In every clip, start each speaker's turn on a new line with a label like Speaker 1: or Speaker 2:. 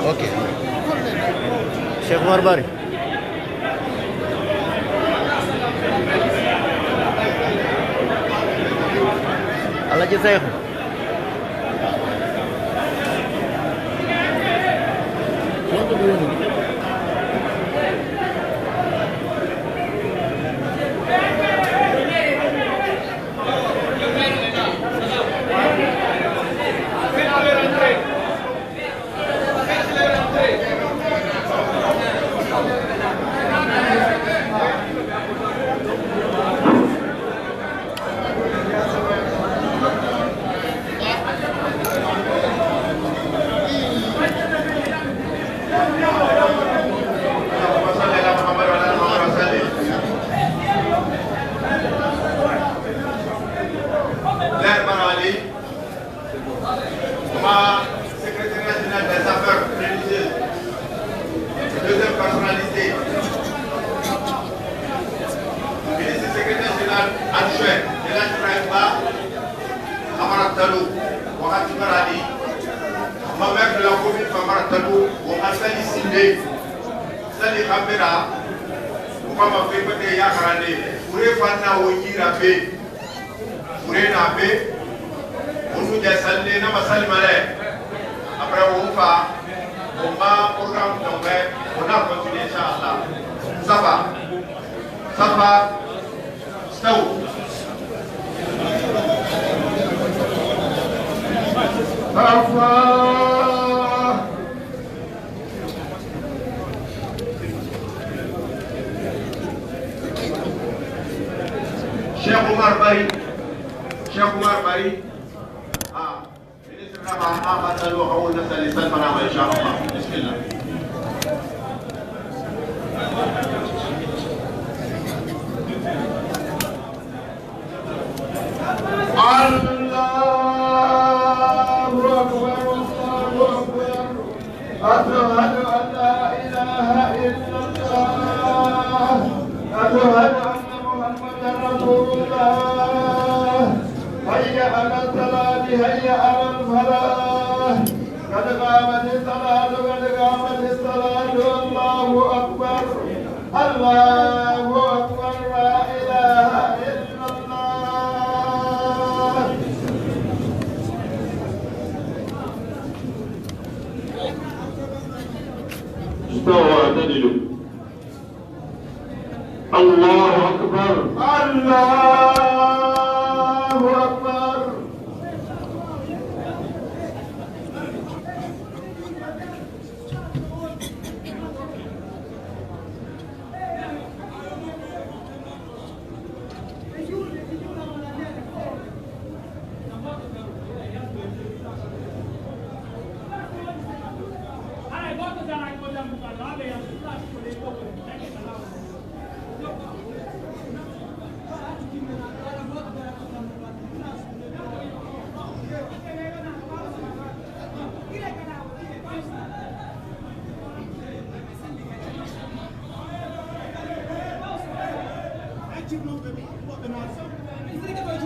Speaker 1: Ok. Cheikh Oumar Bari. Alaaji Seexu.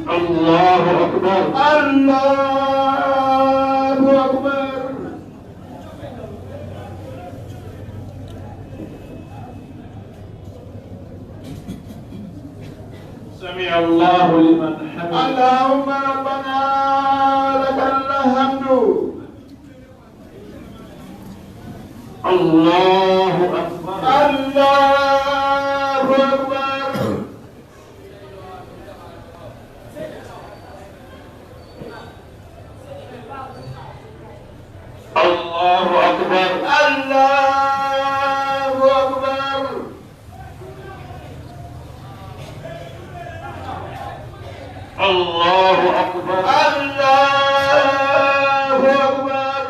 Speaker 2: الله أكبر الله أكبر سمع الله لمن حمده اللهم ربنا لك الحمد الله أكبر الله أكبر الله أكبر الله أكبر الله أكبر الله أكبر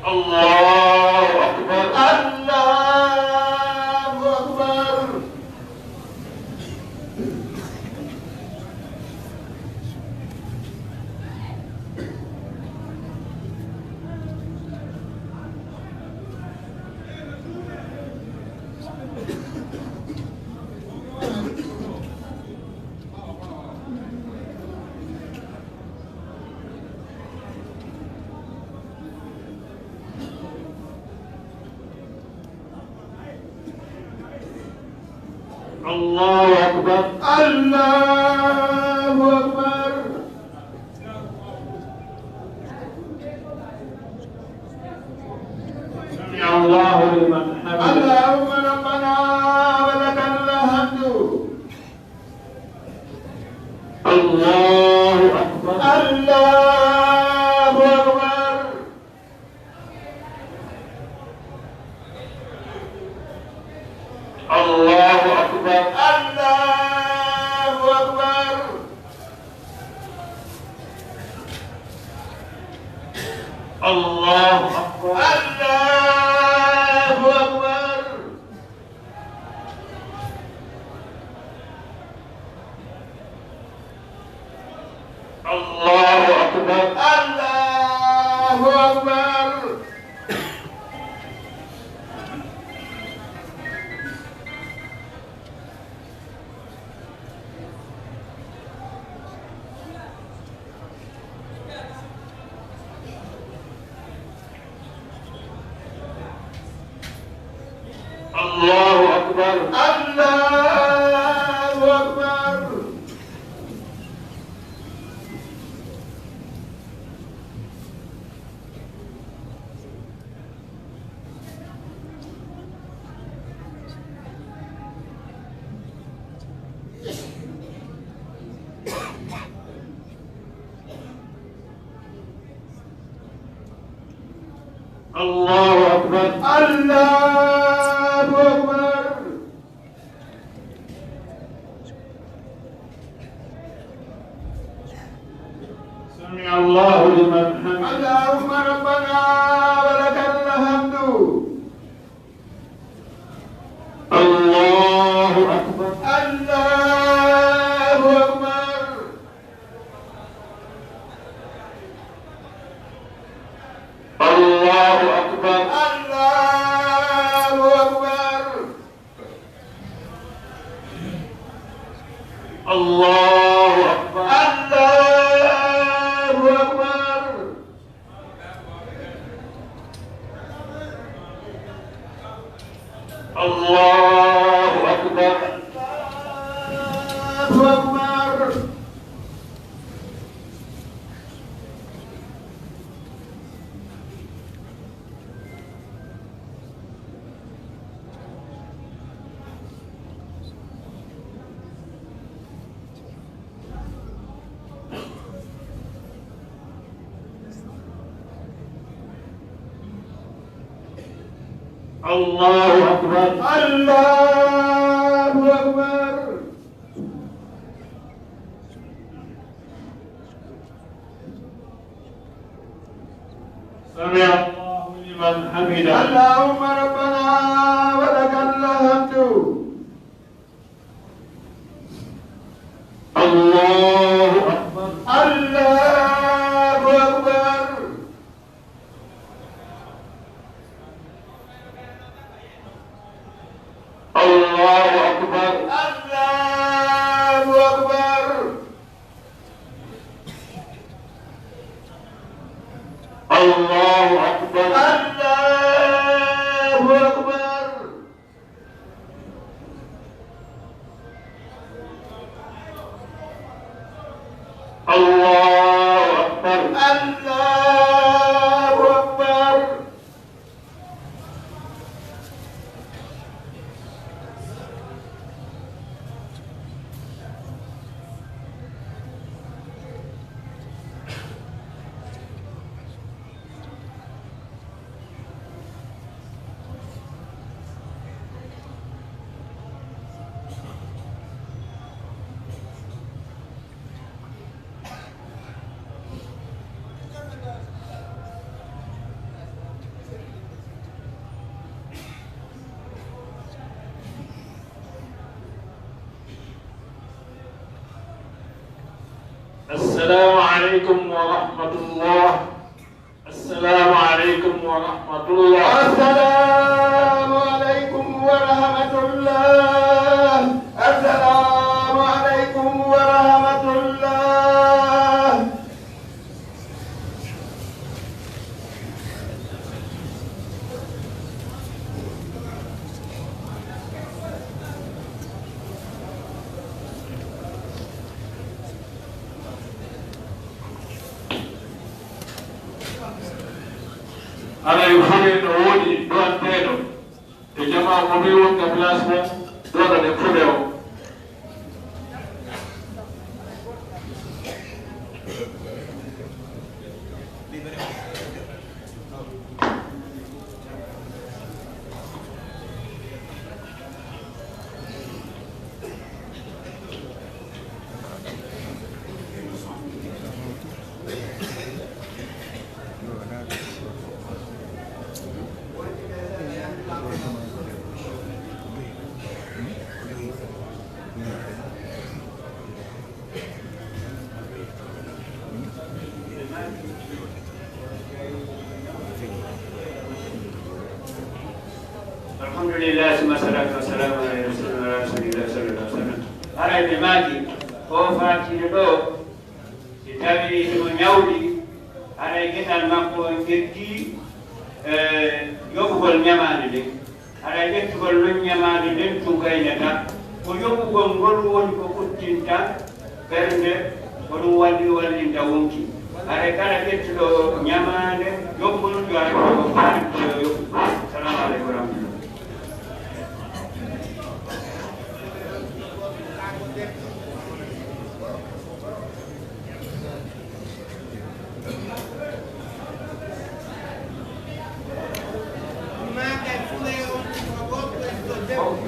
Speaker 2: الله أكبر الله أكبر الله أكبر
Speaker 3: الله أكبر
Speaker 2: سمع الله لمن حمده
Speaker 3: اللهم ربنا ولك الحمد
Speaker 2: الله أكبر
Speaker 3: الله أكبر
Speaker 2: الله أكبر
Speaker 3: الله أكبر
Speaker 2: الله أكبر
Speaker 3: الله أكبر
Speaker 2: الله أكبر
Speaker 3: الله أكبر
Speaker 2: الله أكبر
Speaker 3: الله أكبر
Speaker 2: الله أكبر
Speaker 3: الله أكبر
Speaker 2: سمع الله لمن حمده
Speaker 3: اللهم ربنا ولك الحمد
Speaker 2: الله أكبر
Speaker 3: الله أكبر
Speaker 2: الله أكبر
Speaker 3: الله أكبر
Speaker 2: الله أكبر
Speaker 3: الله أكبر
Speaker 2: الله أكبر
Speaker 3: الله أكبر
Speaker 2: الله أكبر
Speaker 3: الله أكبر
Speaker 2: سمع الله لمن حمده
Speaker 3: اللهم ربنا ولك الحمد
Speaker 2: الله أكبر
Speaker 3: الله أكبر
Speaker 2: الله أكبر
Speaker 3: الله أكبر
Speaker 2: الله أكبر
Speaker 3: الله أكبر
Speaker 2: الله أكبر
Speaker 3: الله أكبر
Speaker 2: السلام عليكم ورحمة الله السلام عليكم ورحمة الله
Speaker 3: السلام عليكم ورحمة الله السلام عليكم ورحمة الله
Speaker 2: ala yo fure no wodi ɗon teɗo e jama mo wi wonka place mum ɗoɗo ɗe fuɗe o
Speaker 4: alhamdulillah suma salatu wassalamu ala rasulillah sallallahu alaihi wasallam ara ɓe maaki o fatide ɗo si tawi himo ñawdi ara e geɗal makko ƴetti yoɓugol ñamade nde ara ƴettugol non ñamade nden tugaynata ko yoɓugol ngol woni ko ɓuttinta ɓernde ko ɗum wallinta wonki ara kala ƴettuɗo ñamade yoɓgol yo ara ko faati yoɓu salamu aleykum wa rahmatullah.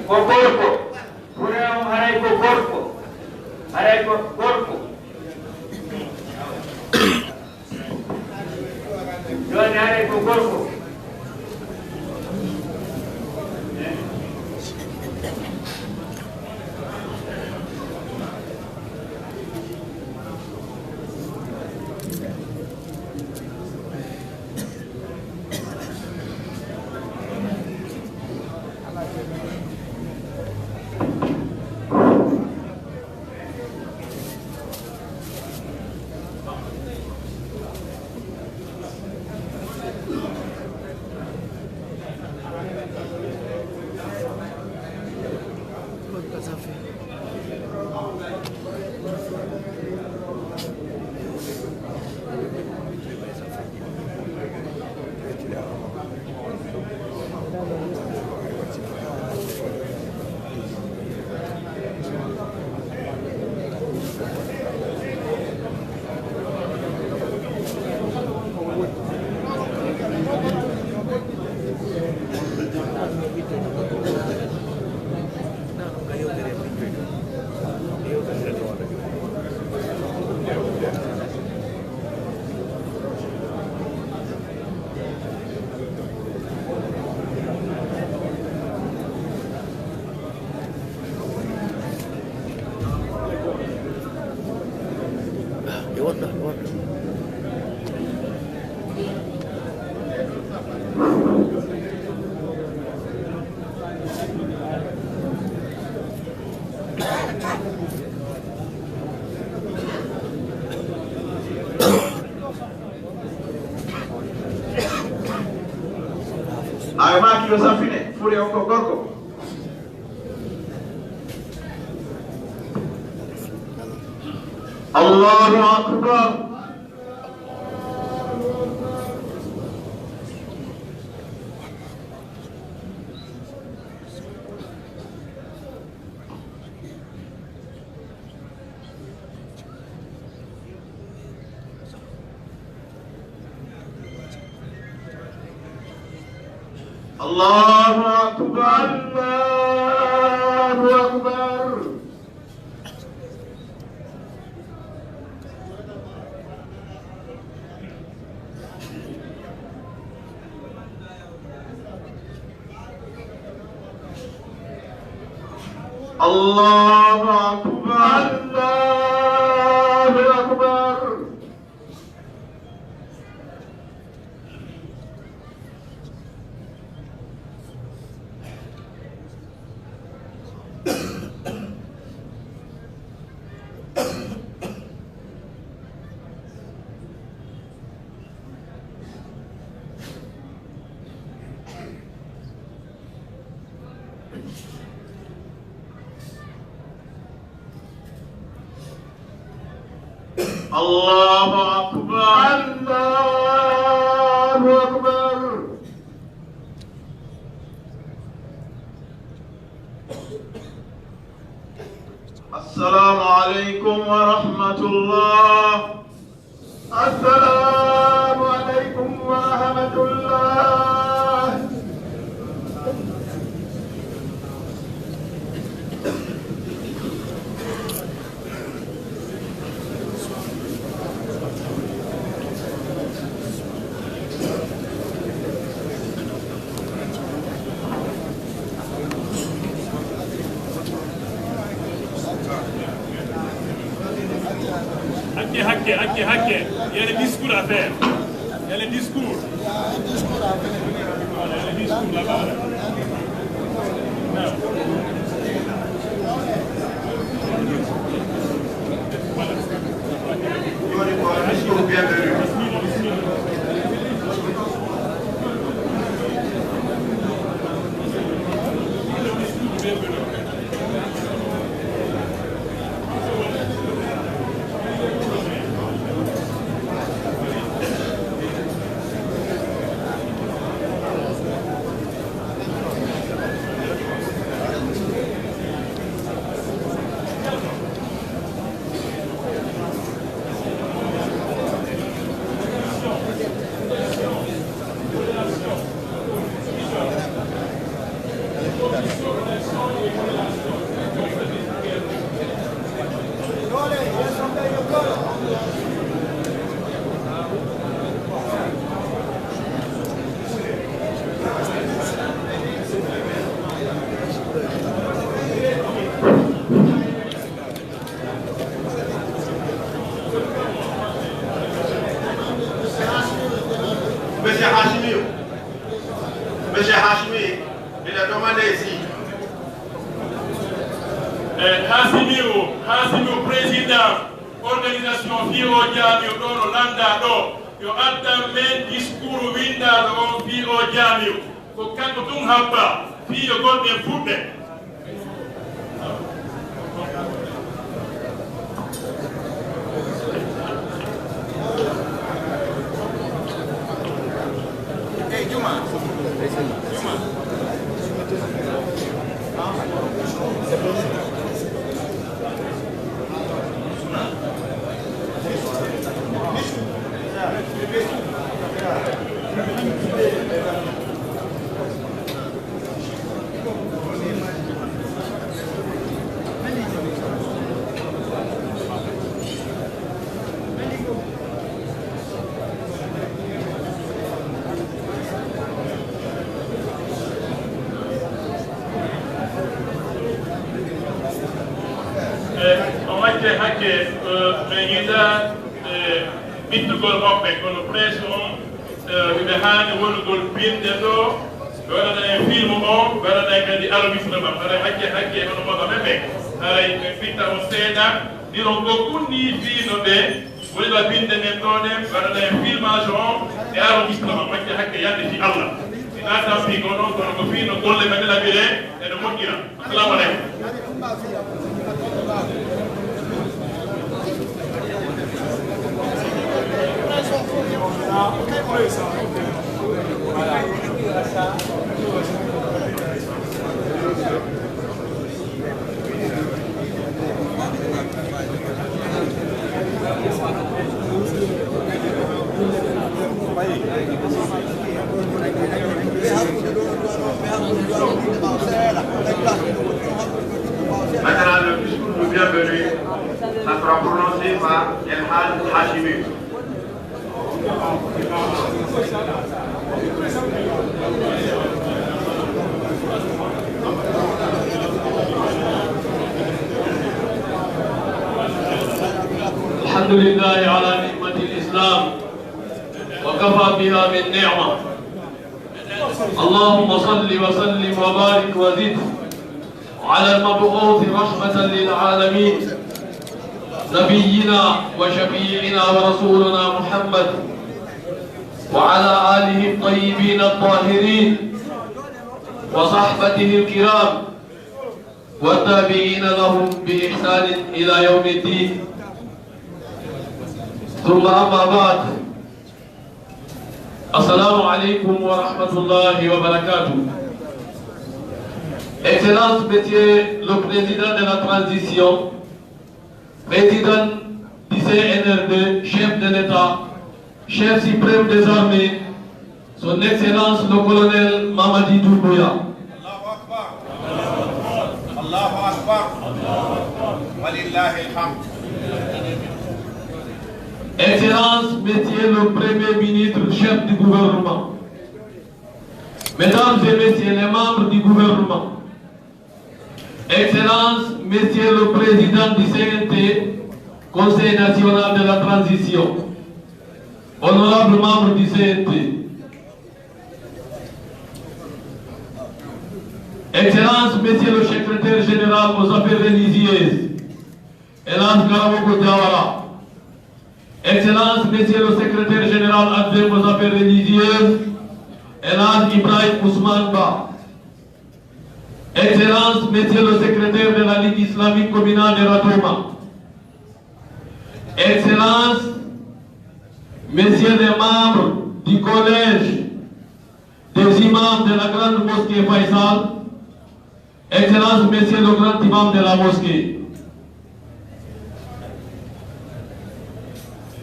Speaker 4: Ko gorko fure on haray ko gorko haray ko gorko joni haray ko gorko
Speaker 3: ay maki yo safine fure on ko gorko Allahu akbar Allahu akbar Allahu akbar Allahu akbar Allahu akbar Allahu akbar Allahu akbar عليكم ورحمة الله. السلام عليكم ورحمة الله.
Speaker 5: Hacké, il y a des discours à faire. Il y a les discours. Voilà, il y a les discours là-bas.
Speaker 3: Monsieur Hashimi, il a demandé ici.
Speaker 5: Hasimiu président organisation Fio Jamio ɗo landa ɗo yo adda men discours windaɗo on Fio Jamio ko kanko ɗum habba fiyo gonɗe fuɗɗe. Hakke ɓe yiɗa ɓittugol hoɓɓe kono presse on ɓe haani wonugol binde ɗo ɓe waɗata e film o ɓe waɗata e kadi arrondissement haɗa hakke hono moɗo ɓeɓe haray ɓe ɓitta on seeɗa ɗino ko kunni fiino ɓe woniɗo binde men ɗo ɗe ɓe waɗata e filmage on e arrondissement hakke yande fi Allah ina tampi ko noon kono ko fiino golle men ɗelaɓire ene moƴƴira. Assalamu aleykum.
Speaker 3: Maintenant, le discours de bienvenue, ça sera prononcé par El Haj Hashimi.
Speaker 6: الحمد لله على نعمة الإسلام وكفى بها من نعمة. اللهم صل وسلم وبارك وزد على المبعوث رحمة للعالمين نبينا وشفيعنا ورسولنا محمد وعلى آله الطيبين الطاهرين وصحبته الكرام والتابعين لهم بإحسان إلى يوم الدين. ثم أما بعد، السلام عليكم ورحمة الله وبركاته. Excellence, Monsieur le Président de la Transition, président du CNRD, chef de l'État, chef suprême des armées, son Excellence le colonel Mamadi Doumbouya.
Speaker 3: Allahu Akbar. Walillahi alhamd.
Speaker 6: Excellence, Messieurs le Premier ministre, chef du gouvernement, Mesdames et Messieurs les membres du gouvernement, Excellence, Messieurs le Président du CNT, Conseil national de la transition, honorables membres du CNT, Excellence, Monsieur le Secrétaire général aux affaires religieuses, Elas Karamoko Diawara, Excellence, Monsieur le Secrétaire général adjoint aux affaires religieuses, Elas Ibrahim Ousmane Ba, Excellence, Monsieur le Secrétaire de la Ligue islamique communale de Ratoma, Excellence, Messieurs les membres du collège des imams de la grande mosquée Faisal, Excellence, Monsieur le grand imam de la mosquée,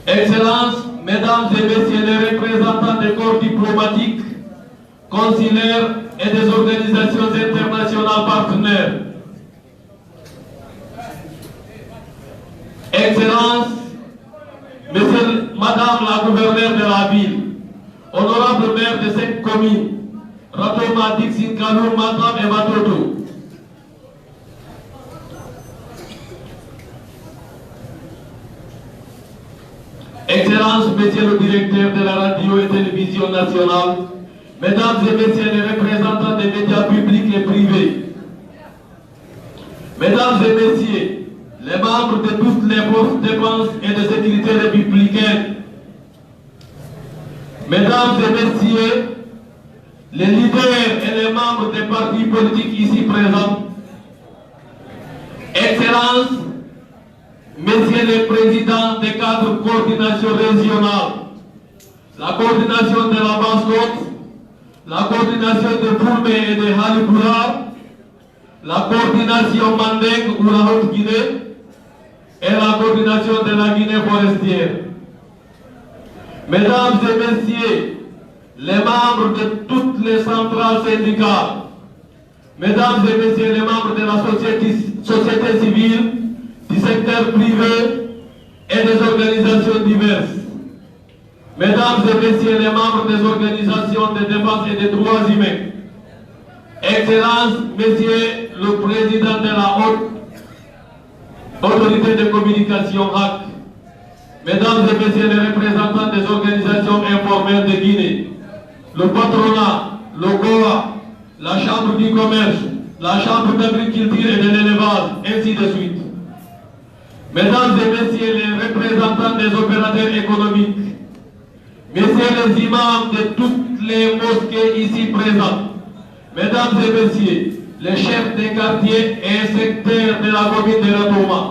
Speaker 6: Excellence, Mesdames et Messieurs les représentants des corps diplomatiques, consulaires et des organisations internationales partenaires, Excellence, Madame la gouverneure de la ville, honorable maire de 5 communes, Ratoma, Dixin, Kaloum, Matam et Matoto, Excellence, Monsieur le directeur de la radio et télévision nationale, Mesdames et Messieurs les représentants des médias publics et privés, Mesdames et Messieurs, les membres de toutes les forces de défense et de sécurité républicaines, Mesdames et Messieurs, les leaders et les membres des partis politiques ici présents, Excellence, Messieurs les présidents des cadres de coordination régionale, la coordination de la Basse-Côte, la coordination de Fourmé et de Haliboura, la coordination Mandeng ou la Haute-Guinée et la coordination de la Guinée forestière. Mesdames et Messieurs, les membres de toutes les centrales syndicales, Mesdames et Messieurs les membres de la société civile, du secteur privé et des organisations diverses, Mesdames et Messieurs les membres des organisations de défense et des droits humains, Excellence, Monsieur le Président de la Haute Autorité de communication HAC, Mesdames et Messieurs les représentants des organisations informelles de Guinée, le patronat, le GOA, la Chambre du commerce, la Chambre d'agriculture et de l'élevage, ainsi de suite. Mesdames et Messieurs les représentants des opérateurs économiques, Messieurs les imams de toutes les mosquées ici présentes, Mesdames et Messieurs les chefs des quartiers et secteurs de la commune de Ratoma,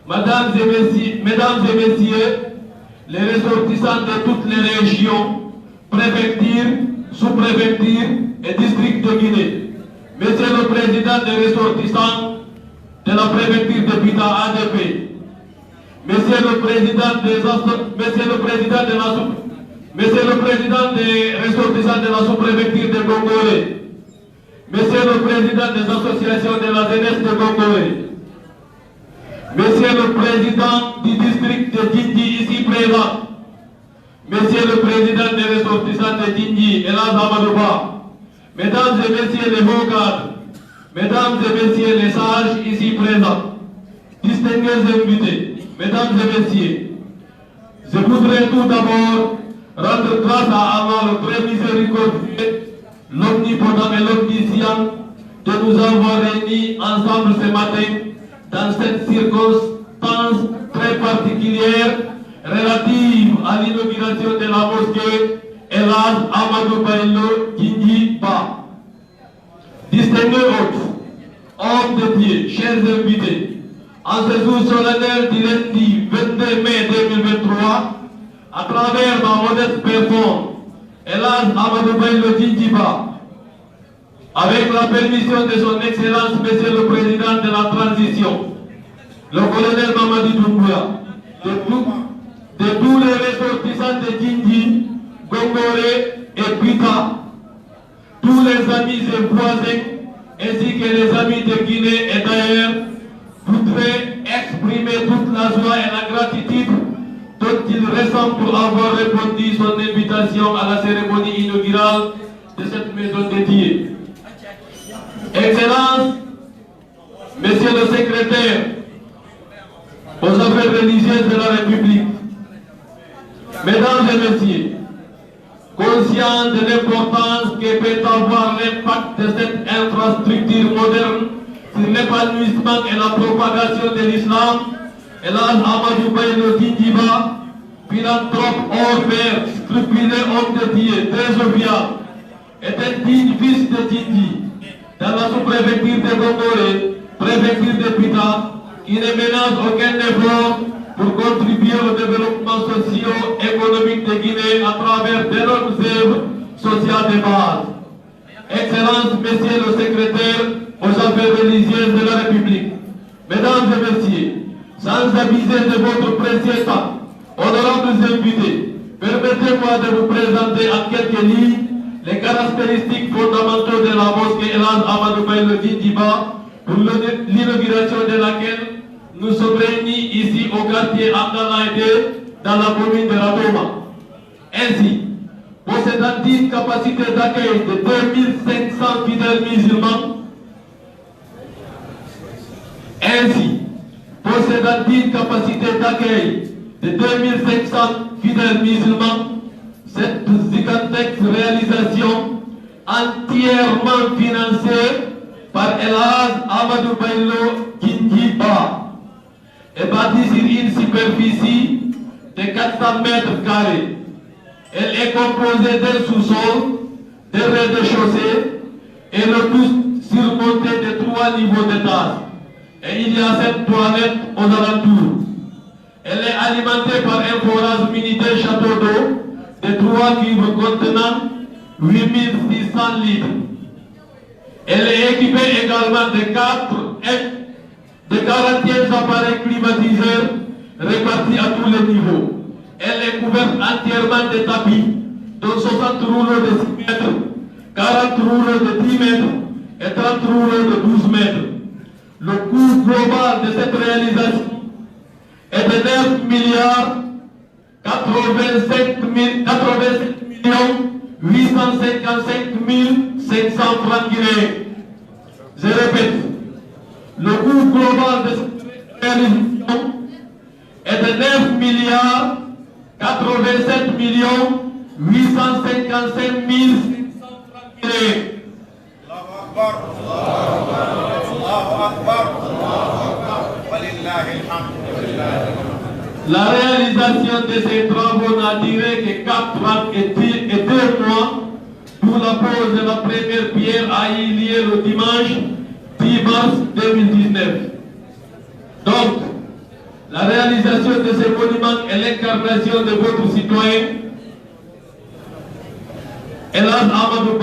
Speaker 6: Mesdames et Messieurs les ressortissants de toutes les régions, préfectures, sous-préfectures et districts de Guinée, Monsieur le Président des ressortissants de la préfecture de Bita ADP, Monsieur le Président des ressortissants de la sous-préfecture de Gongolé, Monsieur le Président des associations de la jeunesse de Gongolé, Monsieur le Président du district de Djindji ici présent, Monsieur le Président des ressortissants de Djindji, Elas Amadouba, Mesdames et Messieurs les hauts cadres, Mesdames et Messieurs les sages ici présents, distingués invités, Mesdames et Messieurs, je voudrais tout d'abord rendre grâce à Allah le très miséricordieux, l'omnipotent et l'omniscient de nous avoir réunis ensemble ce matin dans cette circonstance très particulière relative à l'inauguration de la mosquée Elas Amadou Baïlo Djindji Ba. Distingués hôtes, hommes de Dieu, chers invités, en ce jour solennel du lundi 22 mai 2023, à travers ma modeste personne, Elas Amadou Baïlo Djindji Ba, avec la permission de son Excellence, Monsieur le Président de la Transition, le colonel Mamadi Doumbouya, de tous les ressortissants de Djindji, Gongoré et Pita, tous les amis et voisins, ainsi que les amis de Guinée et d'ailleurs, voudraient exprimer toute la joie et la gratitude dont il ressent pour avoir répondu son invitation à la cérémonie inaugurale de cette maison dédiée. Excellences, Monsieur le secrétaire aux affaires religieuses de la République, Mesdames et Messieurs, conscients de l'importance que peut avoir l'impact de cette infrastructure moderne sur l'épanouissement et la propagation de l'islam, Elhadj Ahmadou Baylo Djindjiba, philanthrope hors pair, scrupuleux homme de Dieu, très jovial, est un digne fils de Djindji, dans la sous-préfecture de Gongoré, préfecture de Pita, qui ne ménage aucun effort pour contribuer au développement socio-économique de Guinée à travers d'énormes œuvres sociales de base. Excellences, Messieurs le secrétaire aux affaires religieuses de la République, Mesdames et Messieurs, sans abuser de votre précieux temps, honorables invités, permettez-moi de vous présenter en quelques lignes les caractéristiques fondamentaux de la mosquée Elhadj Ahmadou Baylo Djindjiba, pour l'inauguration de laquelle nous sommes réunis ici au quartier Amdalaïde, dans la commune de Ratoma. Ainsi, possédant une capacité d'accueil de 2500 fidèles musulmans, cette gigantesque réalisation entièrement financée par Elhadj Ahmadou Baylo Djindjiba est bâtie sur une superficie de 400 mètres carrés. Elle est composée d'un sous-sol, d'un rez-de-chaussée et le tout surmonté de 3 niveaux d'étage. Et il y a 7 toilettes aux alentours. Elle est alimentée par un forage militaire château d'eau de 3 cuves contenant 8600 litres. Elle est équipée également de 41 appareils climatiseurs répartis à tous les niveaux. Elle est couverte entièrement de tapis, dont 60 rouleaux de 6 mètres, 40 rouleaux de 10 mètres et 30 rouleaux de 12 mètres. Le coût global de cette réalisation est de 9 milliards 87 855 500 francs guinéens. Je répète, le coût global de cette réalisation est de 9 milliards 87 millions 855 500 francs guinéens. La réalisation de ces travaux n'a duré que 4 ans et 2 mois, pour la pose de la première pierre a eu lieu le dimanche 10 mars 2019. Donc, la réalisation de ces monuments est l'incarnation de votre citoyen, Elhadj Ahmadou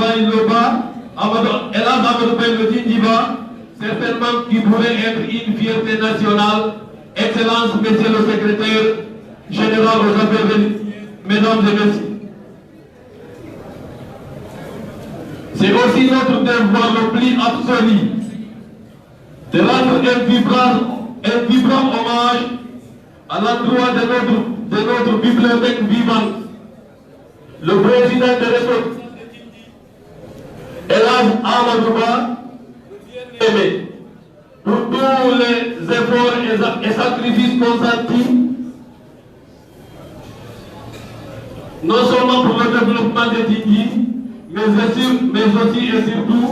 Speaker 6: Baylo Djindjiba, certainement qui pourrait être une fierté nationale. Excellences, Monsieur le secrétaire général aux affaires religieuses, Mesdames et Messieurs. C'est aussi notre devoir le plus absolu de rendre un vibrant hommage à l'endroit de notre bibliothèque vivante, le président de ressortissants de Djindji, Elhadj Ahmadou Baylo, pour tous les efforts et sacrifices consentis, non seulement pour le développement de Djindji, mais aussi et surtout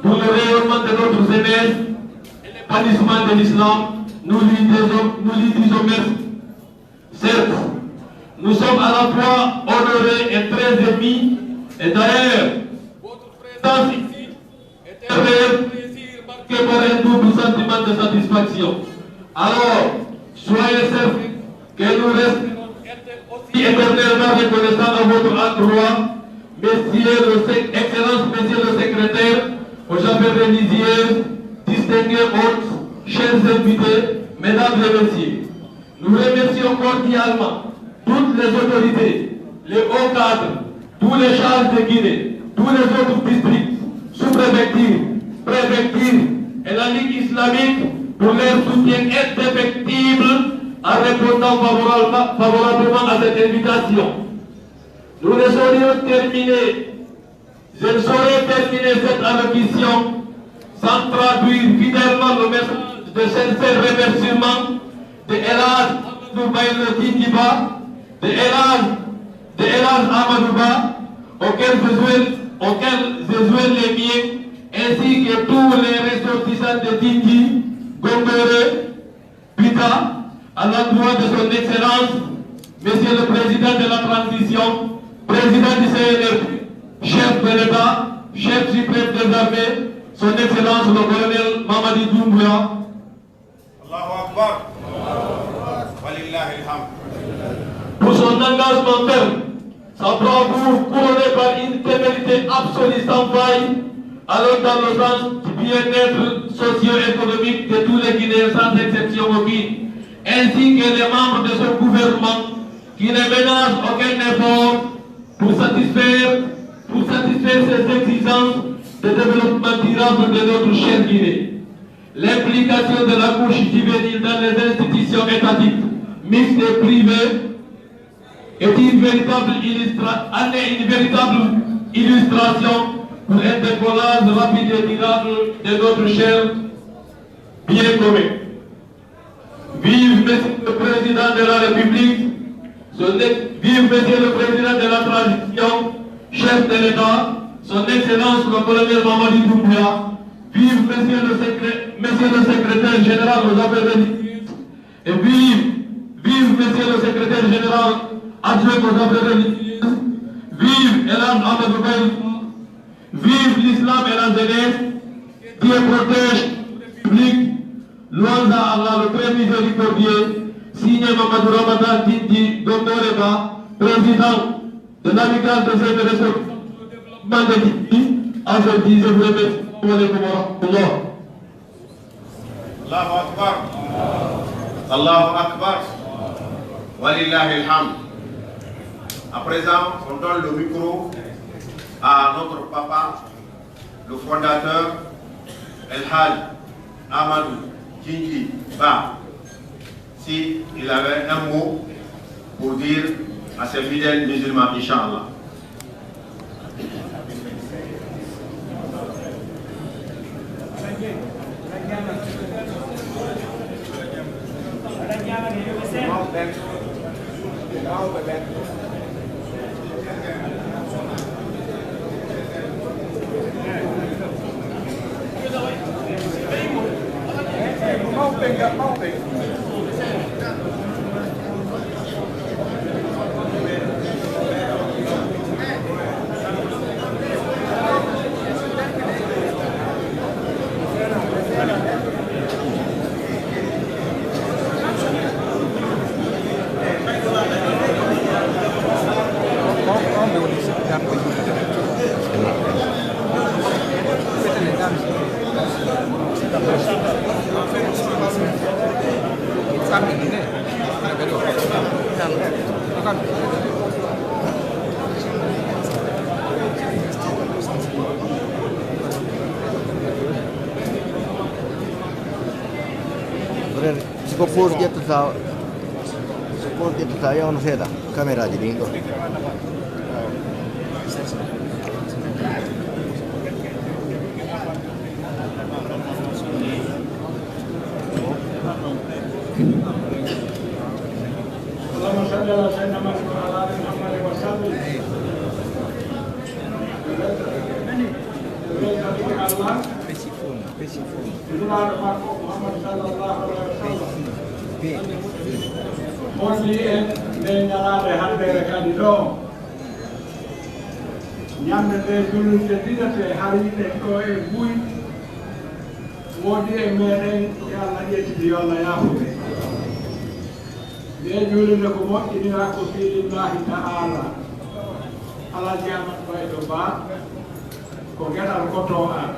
Speaker 6: pour le rayonnement de notre jeunesse et l'épanouissement de l'islam. Nous lui disons merci. Certes, nous sommes à la fois honorés et très émus, et d'ailleurs, votre présence ici est un réel plaisir marqué par un double sentiment de satisfaction. Alors, soyez certains que nous resterons aussi éternellement reconnaissants à votre endroit, Excellences, Monsieur le secrétaire aux affaires religieuses, distingués hôtes, chers invités, Mesdames préfecture et la Ligue islamique pour leur soutien indéfectible en répondant favorablement à cette invitation. Nous ne saurions terminer, je ne saurais terminer cette allocution sans traduire fidèlement le message de sincère remerciement de Elhadj Amadou Djindjiba, de Elhadj Amadou Ba, auquel je joins les miens, ainsi que tous les ressortissants de Djindji, Gongoré, Pita, à l'endroit de son Excellence, Monsieur le Président de la Transition, Président du CNRD, chef de l'État, chef suprême des armées, son Excellence le colonel Mamadi Doumbouya.
Speaker 3: Allahu Akbar. Walillahi alhamd.
Speaker 6: Pour son engagement ferme, sa bravoure couronnée par une témérité absolue sans faille, allant dans le sens du bien-être socio-économique de tous les Guinéens sans exception aucune, ainsi que les membres de ce gouvernement qui ne ménagent aucun effort pour satisfaire ces exigences de développement durable de notre chère Guinée. L'implication de la couche juvénile dans les institutions étatiques, mixtes et privées, est une véritable illustration pour un décollage rapide et durable de notre cher bien commun. Vive Monsieur le Président de la République, vive Monsieur le Président de la Transition, chef de l'État, son Excellence le colonel Mamadi Doumbouya, vive Monsieur le Secrétaire Général aux Affaires religieuses, et vive Monsieur le Secrétaire Général adjoint aux Affaires religieuses, vive Elhadj Amadou Ba, vive l'islam et la jeunesse, Dieu protège le public, loin à Allah le très miséricordieux, signé Mamadou Ramadan Djindji Gongoré, président de l'amicale de cette restauration de Djindji. Aujourd'hui, je vous remercie.
Speaker 3: Allahu Akbar. Allahu Akbar. Walillahi alhamd. À présent, on donne le micro à notre papa, le fondateur Elhadj Amadou Djindjiba, s'il avait un mot pour dire à ses fidèles musulmans, Inch'Allah.
Speaker 1: Suppose get saya on seda kamera di bingo.
Speaker 4: اللهم صل على سيدنا محمد وعلى ال محمد وسلم. Moƴƴi en nde ñalaade hannde kadi ɗo ñamde nde julurde ɗiɗate hariɗen ko e buy woodi e meɗen yo Allah ƴettidi yo Allah yaafude nde julurde ko moƴƴinira ko fiilillahi ta'ala Alhaji Amadou Baydo Ba ko geɗal koto an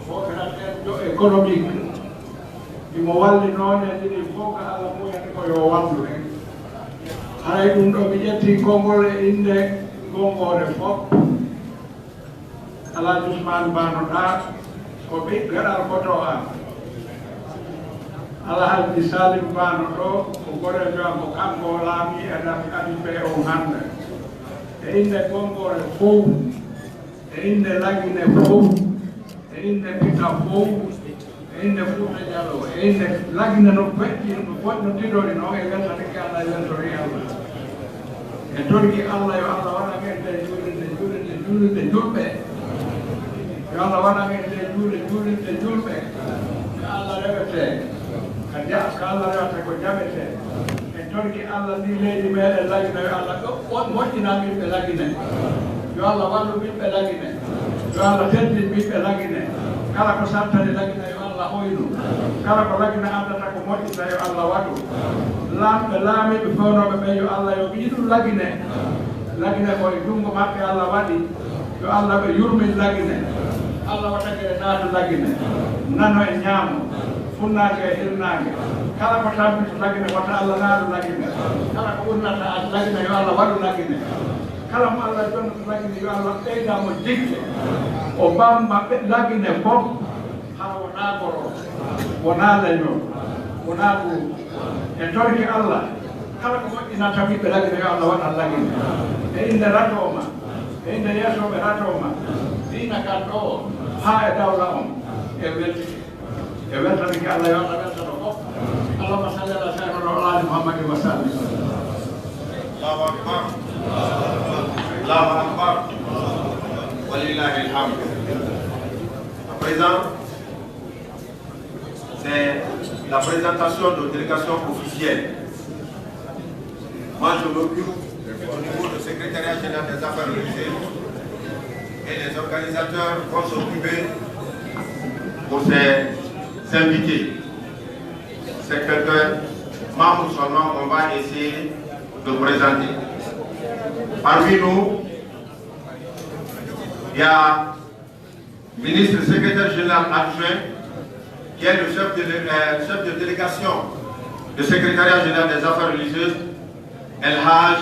Speaker 4: fofirat en jo économique imo wallinoone ɗiɗi fof ko Allah muyani ko yo wallu en haray ɗum ɗo mi ƴetti konngol e inde gonngore fof
Speaker 7: Alhaji Ousmane Banoɗa ko ɓiɗɗo gaɗal koto am. Alhaji Salim Bano ɗo ko gorel jom ko kanko laami e Abibe o hande. E inde Gongore fof, e inde Lagine fof, e inde Pita fof, e inde Fouta Diallo, e inde Lagine no tiɗori noon e weltanike Allah e weltori Allah. E torki Allah yo Allah waɗa men nde juulde julɓe. Yo Allah waɗa men nde juulde julɓe. Yo Allah rewete. Ka Allah rewata ko jaɓete. E torki Allah ndi leydi meɗen Lagine yo Allah moƴƴina ɓiɓɓe Lagine. Yo Allah wallu ɓiɓɓe Lagine. Yo Allah teddin ɓiɓɓe Lagine. Kala ko saltani Lagine yo Allah hoynu. Kala ko Lagine andata ko moƴƴita yo Allah waɗu. Lamɓe laamiɓe fewnoɓe ɓe yo Allah yo ɓiɗum Lagine. Lagine ko e junngo maɓɓe Allah waɗi. Yo Allah ɓe yurmin Lagine. Allah waɗake naatu Lagine. Nano e ñaamo. Funnaage e hirnaage. Kala ko tampito Lagine wata Allah naatu Lagine. Kala ko unnata Lagine yo Allah waɗu Lagine. Kala mo Allah jonnata Lagine yo Allah ɓeydamo jikke. O bamma ɓe Lagine fof haa wonaa goro, wonaa leñol, wonaa ɓuuɓ. E torki Allah kala ko moƴƴinata ɓiɓɓe Lagine yo Allah waɗa Lagine. E inde ratoma, e inde yeesoɓe ratoma, diina kan ɗo haa e dawla on e weltiki. E weltanike Allah yo Allah weltano fof. Allahumma salli ala sayyidina Muhammadin wa sallim.
Speaker 3: Allahu Akbar. Allahu Akbar. Walillahi alhamd. À présent, c'est la présentation de délégation officielle. Moi, je m'occupe au niveau du secrétariat général des affaires religieuses et les organisateurs vont s'occuper pour ces invités. C'est quelqu'un, membre seulement, on va essayer de présenter. Parmi nous, il y a le ministre secrétaire général adjoint, qui est le chef de délégation du secrétariat général des affaires religieuses, El Haj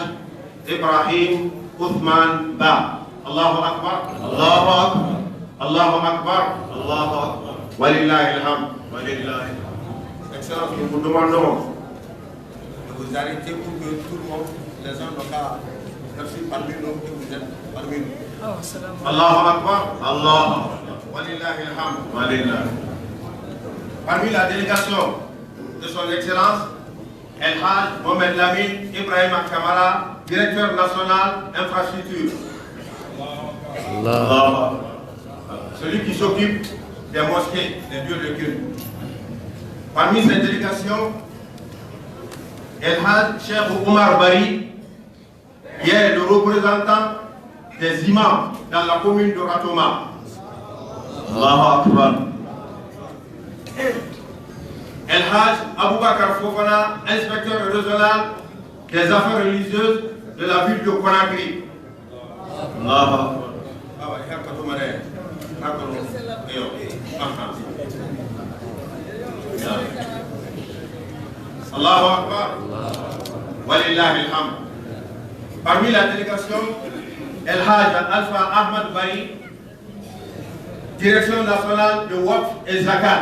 Speaker 3: Ibrahim Othman Ba. Allahu Akbar. Allahu Akbar. Allahu Akbar. Allahu Akbar. Walillahi alhamd. Walillahi. Excellence, nous vous demandons de vous arrêter pour que tout le monde, les gens n'ont pas merci parmi nous que vous êtes parmi nous. Allahu Akbar. Allah. Walillahi alhamd. Walillahi. Parmi la délégation de son Excellence, El Haj Mohamed Lamine Ibrahim Kamara, directeur national infrastructure. Allah. Celui qui s'occupe des mosquées, des lieux de culte. Parmi ces délégations, El Haj Cheikh Omar Bari, qui est le représentant des imams dans la commune de Ratoma. Allahu Akbar. El Haj Aboubakar Fofana, inspecteur régional des affaires religieuses de la ville de Conakry. Allahu Akbar. Allahu Akbar. Walillahi alhamd. Parmi la délégation, El Haj Alpha Ahmad Bari, direction nationale de Waqf et Zakat,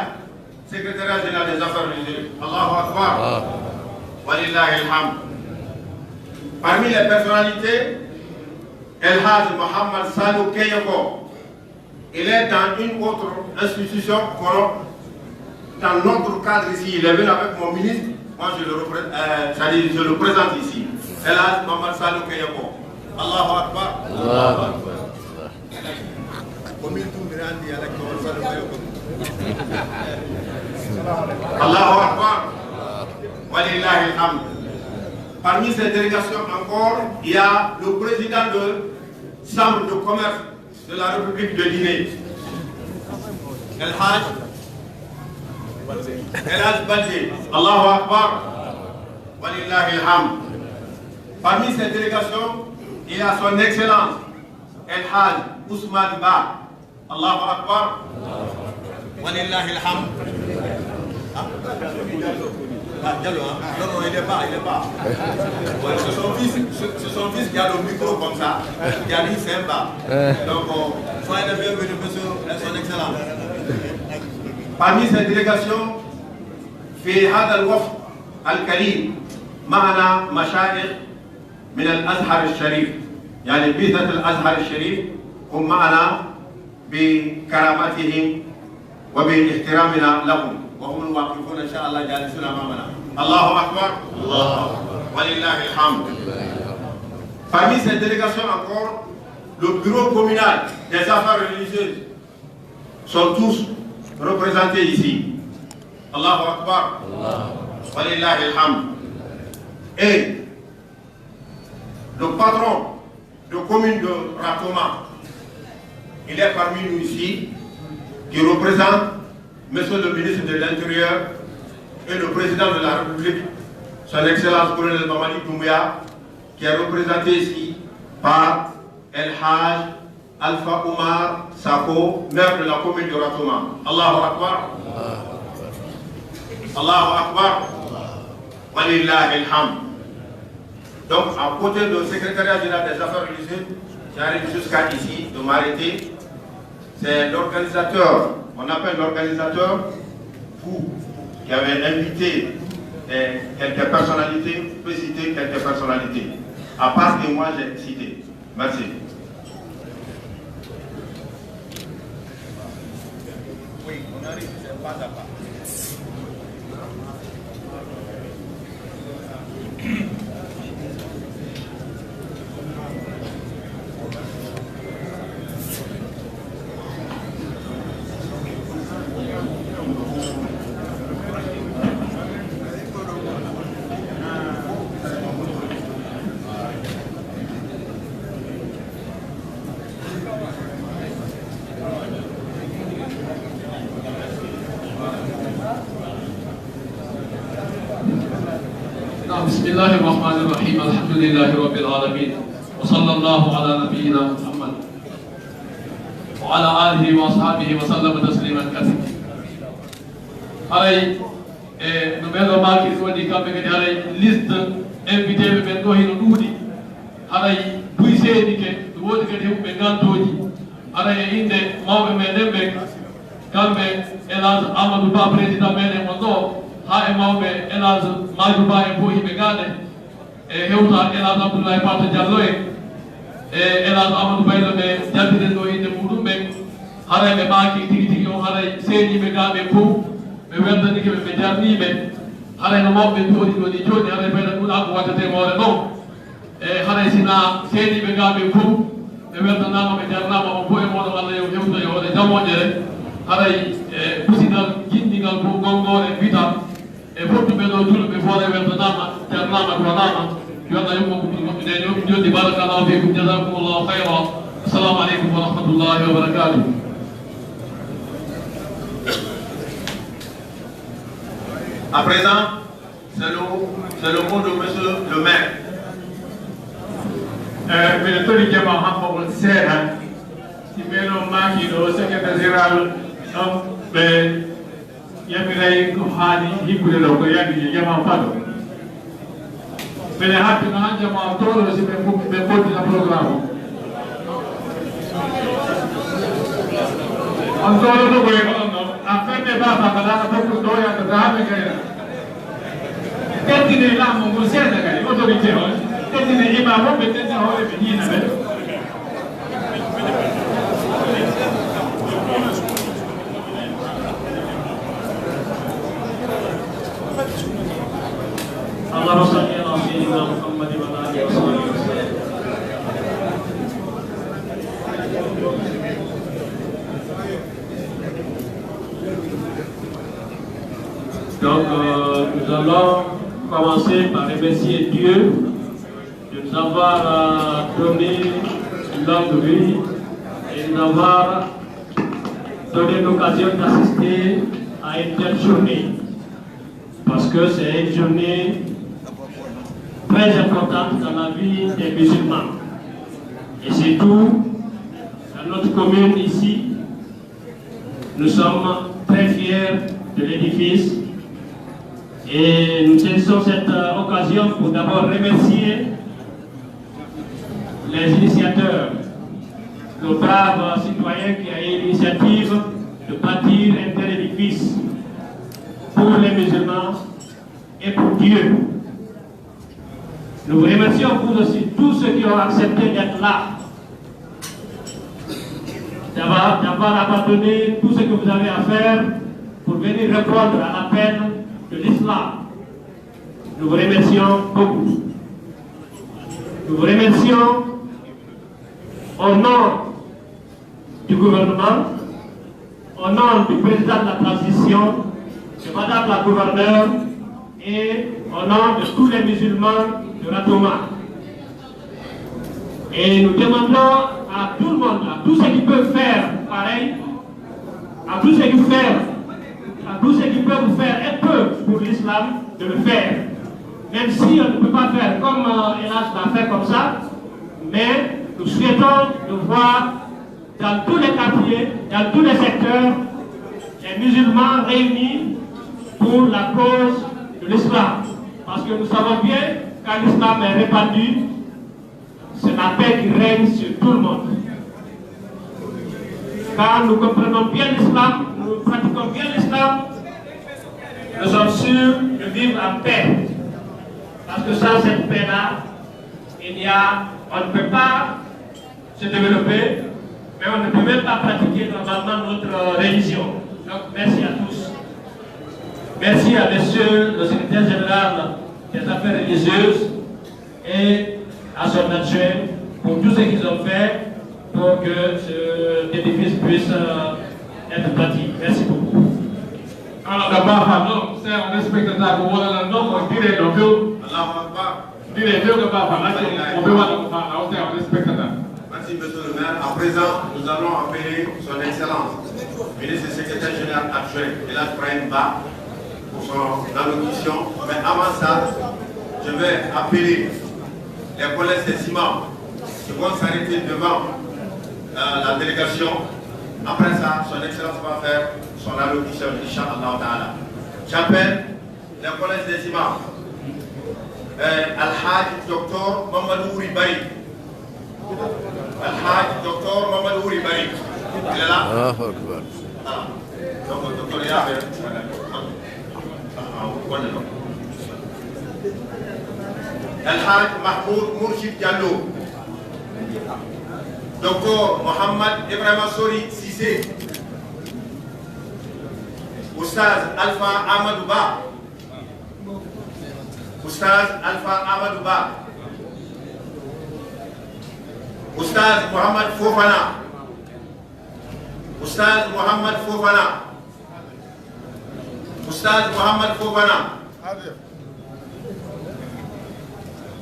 Speaker 3: secrétariat général des affaires religieuses. Allahu Akbar. Walillahi alhamd. Parmi les personnalités, El Haj Mohamed Salou Keyoko. Il est dans une autre institution, dans notre cadre ici. Il est venu avec mon ministre. Moi, je le présente ici. El Haj Mohamed Salou Keyoko. Allahu Akbar. Allahu Akbar. Allahu Akbar. Walillahi alhamd. Parmi ces délégations encore, il y a le président de Chambre de commerce de la République de Guinée, El Haj Badji. Allahu Akbar. Walillahi alhamd. Parmi ces délégations, il y a son Excellence El Haj Ousmane Ba. Allahu Akbar. Walillahi alhamd. Diallo, non, il est pas. Ouais, c'est son fils qui a le micro comme ça, qui a dit c'est un bas. Donc, soyez les bienvenus. Parmi ces délégations, في هذا الوفد الكريم معنا مشايخ من الأزهر الشريف، يعني بيئة الأزهر الشريف هم معنا بكرامتهم وباحترامنا لهم، وهم الواقفون إن شاء الله جالسون أمامنا. الله أكبر. الله أكبر. ولله الحمد. Parmi ces délégations encore, le bureau communal des affaires religieuses sont tous représentés ici. Allahu Akbar. Walillahi alhamd. Et le patron de commune de Ratoma, il est parmi nous ici, qui représente Monsieur le ministre de l'Intérieur et le président de la République, son Excellence Colonel Mamadi Doumbouya, qui est représenté ici par El Haj Alpha Omar Sako, maire de la commune de Ratoma. Allahu Akbar. Allahu Akbar. Walillahi alhamd. Donc, à côté du secrétariat général des affaires religieuses, j'arrive jusqu'à ici de m'arrêter. C'est l'organisateur, on appelle l'organisateur vous qui avez invité quelques personnalités, peut citer quelques personnalités, à part que moi j'ai cité. Merci. Oui, on arrive, c'est pas à pas.
Speaker 6: بسم الله الرحمن الرحيم الحمد لله رب العالمين وصلى الله على نبينا محمد وعلى آله وأصحابه وسلم تسليما كثيرا. هاي نمبر ما كيسودي كابي هاي ليست انفيتي بنتو هينو دودي هاي بويسيني كي دوودي كي هم بنغان توجي هاي إندي ماوي مدمبك كامبي إلاز أمادو با بريزيدا ميني موندو ha e mawɓe Elhaj Madiou Ba e fo yimɓe gaɗe e hewta Elhaj Abdoulaye Pata Diallo e Elhaj Amadou Baylo ɓe jabbiɗen ɗo inde muɗum ɓe haray ɓe maaki tigi tigi on haray seeɗiɓe gaɓe fof ɓe werdanike ɓe ɓe jarniɓe haray no mawɓe jooɗi ɗo ni jooɗi haray ɓeyɗa ɗuɗa ko waddete moore ɗon e haray sina seeɗiɓe gaɓe fof ɓe werdanama ɓe jarnama on fof e moɗon Allah yo hewta e hoɗe jamoƴere haray musidal jinɗigal fof gongore witan e fottuɓe ɗo julɓe foore weltanama jarnama duwanama yo Allah yumma ko moƴƴude joddi barakallahu fikum jasakumullahu khayra. Assalamu aleykum wa rahmatullahi wa barakatuh.
Speaker 3: À présent, c'est le mot de monsieur le maire.
Speaker 7: mbiɗa tori jama hammogol seeɗa si ɓeɗo maakiɗo secrétaire général ɗon ɓe yamiray ko haali hikkude ɗo ko yandi jama faɗo mbeɗe happino han jama toɗo si ɓe ɓoddina programme on toɗoto koye oɗon ɗo a ferde baba mbaɗaɗa fokko doyata daaɓe gayna teddine laamu ngu seeɗa kadi autorité o teddine imam o ɓe teddina hoore ɓe ñiina ɓe
Speaker 6: اللهم صل على سيدنا محمد وعلى اله وصحبه وسلم. Donc nous allons commencer par remercier Dieu de nous avoir donné longue vie et de nous avoir donné l'occasion d'assister à une telle journée. Parce que c'est une journée très importante dans la vie des musulmans. Et surtout, dans notre commune ici, nous sommes très fiers de l'édifice et nous saisissons cette occasion pour d'abord remercier les initiateurs, le brave citoyen qui a eu l'initiative de bâtir un tel édifice.
Speaker 8: remercions vous aussi, tous ceux qui ont accepté d'être là, d'avoir abandonné tout ce que vous avez à faire pour venir répondre à l'appel de l'islam. Nous vous remercions beaucoup. Nous vous remercions au nom du gouvernement, au nom du président de la transition, de Madame la gouverneure et au nom de tous les musulmans de Ratouma. Et nous demandons à tout le monde, à tous ceux qui peuvent faire pareil, à tous ceux qui peuvent faire un peu pour l'islam, de le faire. Même si on ne peut pas faire comme Elas l'a fait comme ça, mais nous souhaitons de voir dans tous les quartiers, dans tous les secteurs, les musulmans réunis pour la cause de l'islam. Parce que nous savons bien, quand l'islam est répandu, c'est la paix qui règne sur tout le monde. Quand nous comprenons bien l'islam, nous pratiquons bien l'islam, nous sommes sûrs de vivre en paix. Parce que sans cette paix-là, on ne peut pas se développer, mais on ne peut même pas pratiquer normalement notre religion. Donc merci à tous. Merci à monsieur le secrétaire général des affaires religieuses et à son adjoint pour tout ce qu'ils ont fait pour que cet édifice puisse être bâti. Merci beaucoup.
Speaker 5: Alors d'abord, c'est un respectateur pour moi, donc dire
Speaker 3: Merci monsieur le maire. À présent, nous allons appeler son excellence, ministre et secrétaire général adjoint, Elas Ibrahim Ba, pour son allocution. Mais avant ça, je vais appeler les collègues des imams qui vont s'arrêter devant la délégation. Après ça, son excellence va faire son allocution, Inch'Allah Ta'ala. J'appelle les collègues des imams. Al-Hajj Dr Mamadou Ribari. Al-Hajj Dr Mamadou Ribari. Il est là?
Speaker 1: Ah, Akbar.
Speaker 3: Donc, le docteur est là. Al-Hajj Mahmoud Mourchid Diallo. Dr Mohamed Ibrahim Sori Sissé. Oustaz Alpha Amadou Ba. Oustaz Alpha Amadou Ba. Oustaz Mohamed Fofana. Oustaz Mohamed Fofana. Oustaz Mohamed Fofana.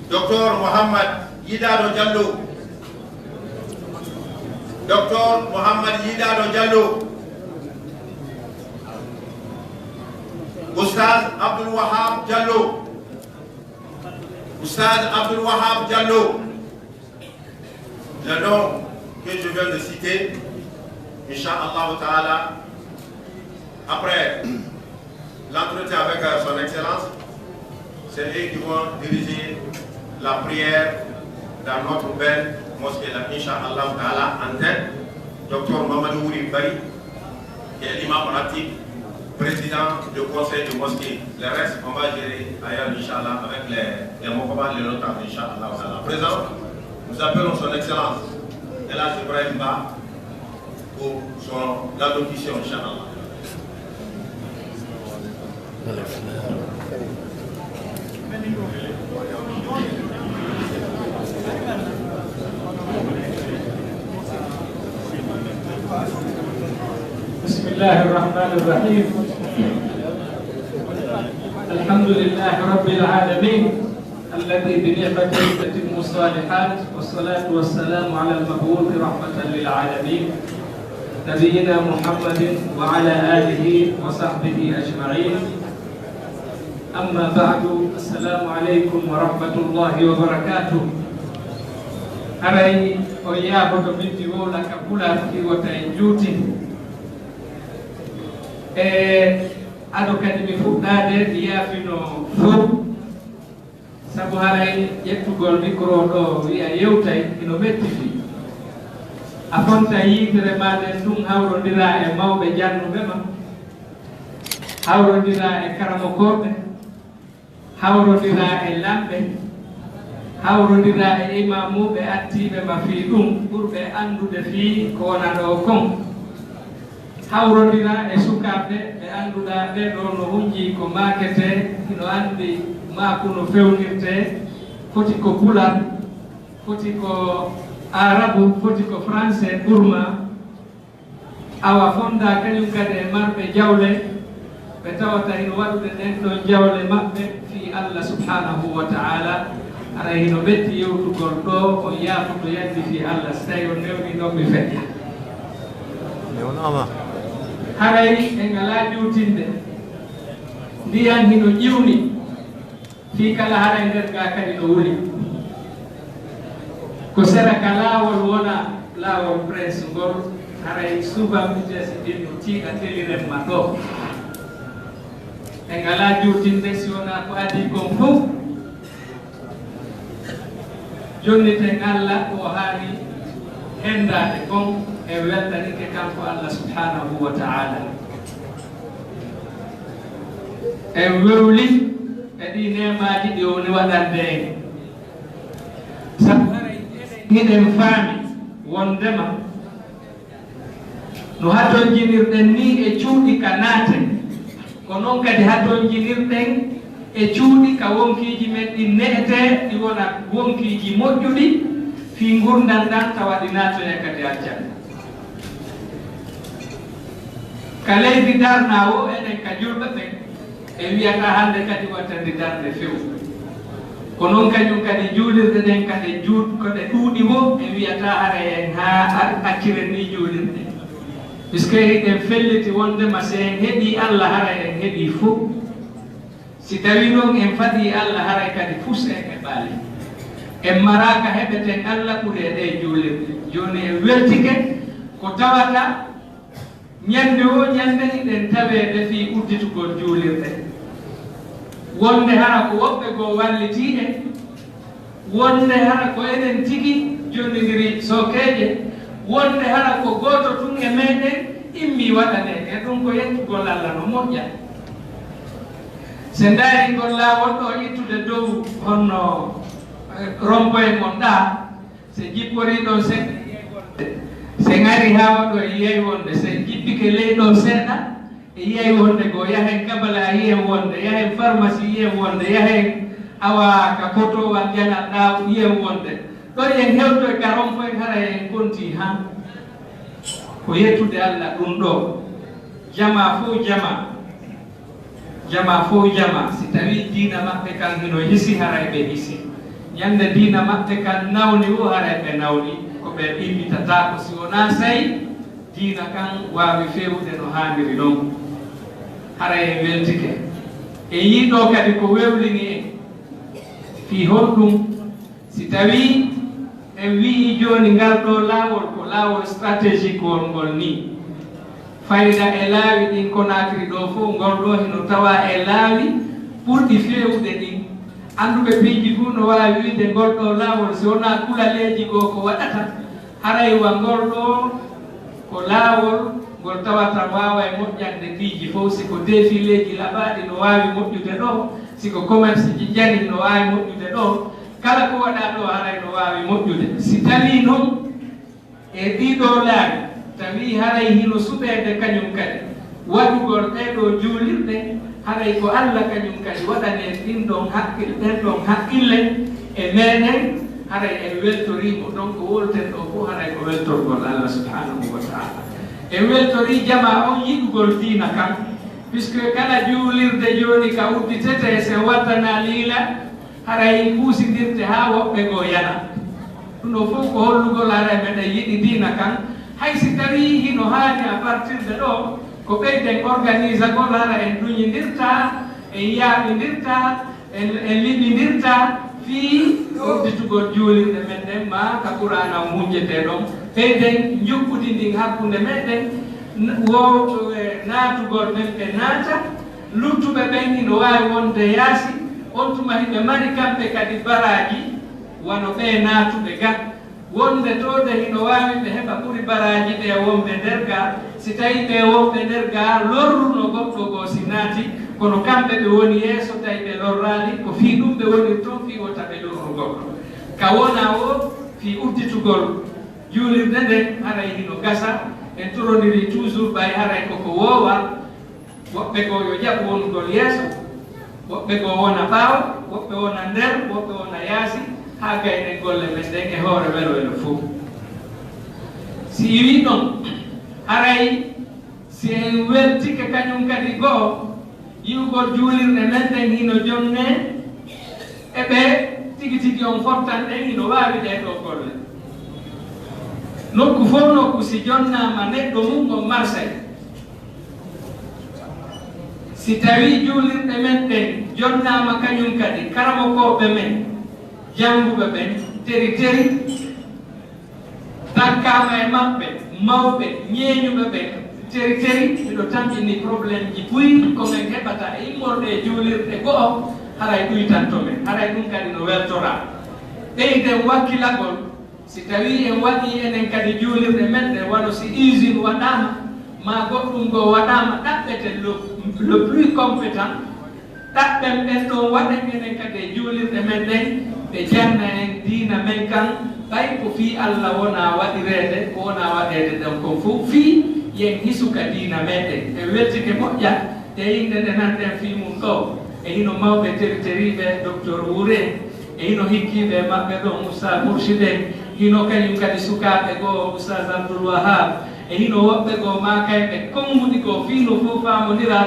Speaker 3: Dr Mohamed Yidado Diallo. Dr Mohamed Yidado Diallo. Oustaz Abdul Wahab Diallo. Oustaz Abdul Wahab Diallo. Le nom que je viens de citer, Inch'Allah Ta'ala, après l'entretien avec son excellence, c'est eux qui vont diriger la prière dans notre belle mosquée, Inch'Allah Ta'ala, en tête, Dr Mamadou Ribari, qui est l'imam pratique, président du conseil de mosquée. Le reste, on va gérer ailleurs, Inch'Allah, avec les Mokoba, les notables, Inch'Allah. À présent, nous appelons son excellence, Elas Ibrahim Ba, pour son allocution, Inch'Allah.
Speaker 8: بسم الله الرحمن الرحيم. الحمد لله رب العالمين الذي بنعمته تتم الصالحات، والصلاة والسلام على المبعوث رحمة للعالمين نبينا محمد وعلى آله وصحبه أجمعين. أما بعد، السلام عليكم ورحمة الله وبركاته. أري ويابك بنتي ولا كبولا في وتنجوتي ado kadi mi fuɗɗade yafino fof sabu haray ƴettugol micro ɗo wiya yewtay ino mettifi a fonta yitere maɗen ɗum hawrodira e mawɓe jannuɓe ma, hawrodira e karamokoɓe, hawrodira e lamɓe, hawrodira e imamuɓe attiɓe ma fi ɗum ɓurɓe andude fi ko wona ɗo kon hawrodira e sukaɓe ɓe anduɗa ɓeɗo no hunji ko makete hino andi maku no fewnirte foti ko pular foti ko arabu foti ko français ɓurma awa fonda kañum kadi e marɓe jawle ɓe tawata hino waɗude ɗen ɗon jawle maɓɓe fi Allah subhanahu wa ta'ala ara hino ɓetti yewtugol ɗo o yaafuto yandi fi Allah so tawi o newni ɗon mi feƴƴa haray e ngala ƴuwtinde ndiyan hino ƴiwni fi kala haray nder ga kadi no wuli ko sera ka laawol wona laawol prince ngol haray subamɓe si ɗin no tiiɗa teliren ma ɗo e ngala ƴuwtinde si wona ko adi kon fof jonniten Allah o haali hendade kon e weltanike kanko Allah subhanahu wa ta'ala e wewli e ɗi nemaji ɗi woni waɗande en sabu hiɗen faami wondema no hatojinirɗen ni e cuuɗi ka naaten ko noon kadi hatojinirɗen e cuuɗi ka wonkiji men ɗi ne'ete ɗi wona wonkiji moƴƴuɗi fi gurdan ɗan tawa ɗi naatoya kadi aljanna ka leydi darna o enen ka julɓe ɓen e wiyata hande kadi wattandi darde few ko noon kañum kadi juulirde ɗen kadi koɗe ɗuuɗi wo e wiyata ara en ha accire ni juulirɗe puisque eɗen felliti wondema se en heeɗi Allah hara en heeɗi fof si tawi noon en faɗi Allah haray kadi fus en e ɓaali en maraka heɓeten Allah ɓuri e ɗe juulirde joni en weltike ko tawata ñande o ñande iɗen taweɓe fi udditugol juulirde wonde hara ko woɓɓe goo walliti en wonde hara ko enen tigi jonnidiri sokeje wonde hara ko goto tun e meɗen immi waɗane e ɗum ko yettugol Allah no moƴƴa se ndaari ngol laawol ɗo ittude dow honno rompoye mon ɗa se jippori ɗon seɗɗa se ngari ha waɗo e yeywonde se jippike ley ɗo seeɗa e yeywonde goo yahen kabala yiyen wonde yahen pharmacie yiyen wonde yahen awa ka kotowal janal ɗaw yiyen wonde ɗo yen hewto e ka rompoye hara en konti han ko yettude Allah ɗum ɗo jama fo jama fo jama si tawi diina maɓɓe kan hino hisi haray ɓe hisi ñande diina maɓɓe kan nawni o haray ɓe nawni ko ɓe ɗimmitata ko si wona sayi diina kan wawi fewde no haniri ɗon haray en weltike e yiɗo kadi ko wewlini en fi honɗum si tawi en wii joni ngal ɗo laawol ko laawol stratégique wol ngol ni fayda e laawi ɗin Conakry ɗo fof ngol ɗo hino tawa e laawi ɓurɗi fewde ɗin anduɓe piiji fuu no wawi wiide ngol ɗo laawol si wona kulaleji goo ko waɗata haray wa ngol ɗo ko laawol ngol tawata wawa e moƴƴande piiji fof siko défileji laɓaɗi no wawi moƴƴude ɗo siko commerce ji jani no wawi moƴƴude ɗo kala ko waɗa ɗo haray no wawi moƴƴude si tawi noon e ɗiɗo laawi tawi haray hino suɓede kañum kadi waɗugol ɗeɗo juulirɗe haray ko Allah kañum kadi waɗane ɗin ɗon haqqille e meɗen haray en weltorimo donc wolten ɗo fof haray ko weltorgol Allah subhanahu wa ta'ala en weltori jama on yiɗugol diina kam puisque kala juulirde joni ka udditete se waddana liila haray kuusidirde ha woɓɓe goo yana ɗum ɗo fof ko hollugol haray meɗen yiɗi diina kan hay si tawi hino haani à partir de ɗo ko ɓeyden organise gol hara en duñidirta en yaaɓidirta en liɓidirta fii udditugol juulirde meɗen ma ka qur'ana muñjete ɗon ɓeyden juɓɓudi ndin hakkunde meɗen wowɓe naatugol men ɓe naata luttuɓe ɓen hino wawi wonde yaasi on tuma hiɓe mari kamɓe kadi baraji wano ɓe naatuɓe ga wonde tode hino wawi ɓe heɓa ɓuri baraji ɓe wonɓe nder ga si tawi ɓe wonɓe nder ga lorruno goɗɗo goo si naati kono kamɓe ɓe woni yeeso tawi ɓe lorrali ko fi ɗum ɓe woni toon fi wota ɓe lorru goɗɗo kawona o fi udditugol juulirde nden haray hino gasa en torodiri toujours ɓay haray koko woowa woɓɓe go yo jaɓ wonugol yeeso woɓɓe go wona ɓaawo woɓɓe wona nder woɓɓe wona yaasi ha gayne golle men ɗen e hoore welo welo fof si wi ɗon haray si en weltike kañum kadi goo yiwgol juulirɗe men ɗen hino jonne e ɓe tigi tigi on fottan ɗen hino waawi ɗe ɗo golle nokku fof nokku si jonnama neɗɗo mum on Marseille si tawi juulirɗe men ɗen jonnama kañum kadi karamokoɓe men janguɓe ɓen teri teri takkama e maɓɓe mawɓe ñeeñuɓe ɓen teri teri miɗo tampini probléme ji ɓuyi komin heɓata e immorɗe e juulirɗe go'o haray ɗuytanto men haray ɗum kadi no weltora ɓeyden wakkilagol si tawi en waɗi enen kadi juulirɗe men ɗe wano si usine waɗama ma goɗɗum go waɗama ɗaɓɓete le plus compétent ɗaɓɓen ɓen ɗon waɗen enen kadi e juulirɗe men ɗen ɓe janna en diina men kan ɓay ko fii Allah wona waɗirede ko wona waɗede ɗen kon fof fii yen hisuka diina meɗen e weltike moƴƴa e yimɓe nde nanɗen fii mum ɗo e hino mawɓe teriteriɓe docteur Wouré e hino hikkiɓe maɓɓe ɗon oustad Mourchid en hino kañum kadi sukaɓe goo oustad Abdoul Wahab e hino woɓɓe goo makayɓe konguɗi goo fii no fof famodira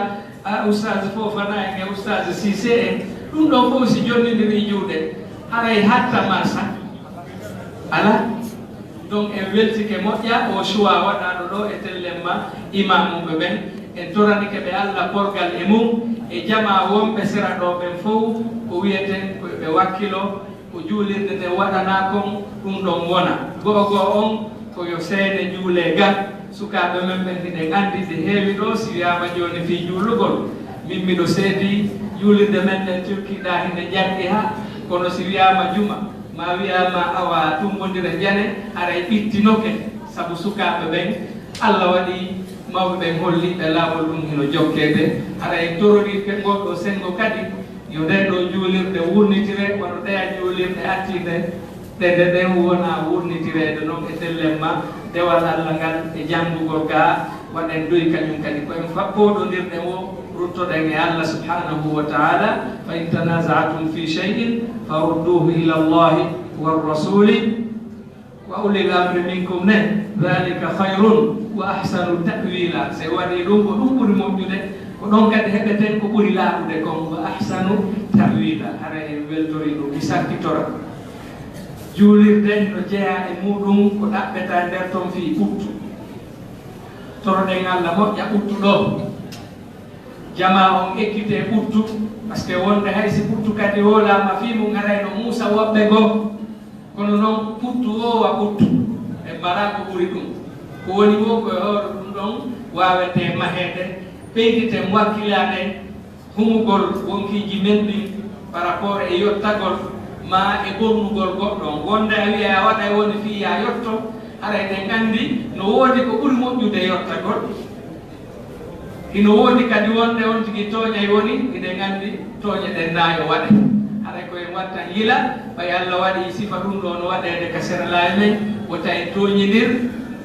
Speaker 8: oustad Fofana en e oustad Cissé en ɗum ɗo fof si jonnidiri juuɗe haray hatta marsa ala donc en weltike moƴƴa o choix waɗaɗo ɗo e tellemma imamuɓe ɓen en toranike ɓe Allah porgal e mum e jama wonɓe sera ɗo ɓen fof ko wiyeten koɓe wakkilo ko juulirde nde waɗana kon ɗum ɗon wona gogo on koyo seede juule gal sukaɓe men ɓen hiɗen andi de heewi ɗo si wiyama joni fi juulugol min miɗo seedi juulirde men ɗen turkiɗa hinde janɗi ha kono si wiyama juma ma wiyama awa tumbodira jane haray ɓittinoke saabu sukaɓe ɓen Allah waɗi mawɓe ɓen holliɓe laawol ɗum hino jokkede haray tororirɓe goɗɗo sengo kadi yo nde ɗo juulirɗe wurnitire wono ɗeya juulirɗe attide ɗe ɗen wona wurnitirede noon e tellemma dewal Allah ngal e janngugol ga waɗen doyi kañum kadi koyen poɗodirɗen o ruttoɗen e Allah subhanahu wa taala fa in tanazatum fi shay'in farudduhu ila Allahi warrasuli wa ulil amri minkum ne dhalika khayrun wa ahsanu ta'wila se waɗi ɗum ko ɗum ɓuri moƴƴude ko ɗon kadi heɓeten ko ɓuri laaɓude kon wa ahsanu ta'wila hara en weltori ɗum mi sakkitora juulirde no jeeya e muɗum ko ɗaɓɓeta nder toon fi ɓuttu toroɗen Allah moƴƴa ɓuttu ɗo jama on ekkite ɓuttu par ce que wonde haysi ɓuttu kadi wolama fi mum arayno Moussa woɓɓe goo kono noon ɓuttu o wa ɓuttu e mbara ko ɓuri ɗum ko woni wo koye hoore ɗum ɗon wawete mahede ɓeyditen wakkilaɗen humugol wonkiji men ɗin par rapport e yottagol ma e ɓornugol goɗɗon wonde a wiya a waɗa e woni fi ya yotto haray ɗen andi no woodi ko ɓuri moƴƴude yottagol ino woodi kadi wonde on tigi tooñay woni iɗen andi tooñe ɗen nayo waɗe haɗa koye wattan yila ɓay Allah waɗi sifa ɗum ɗo no waɗede ka sera laawi men wota en tooñidir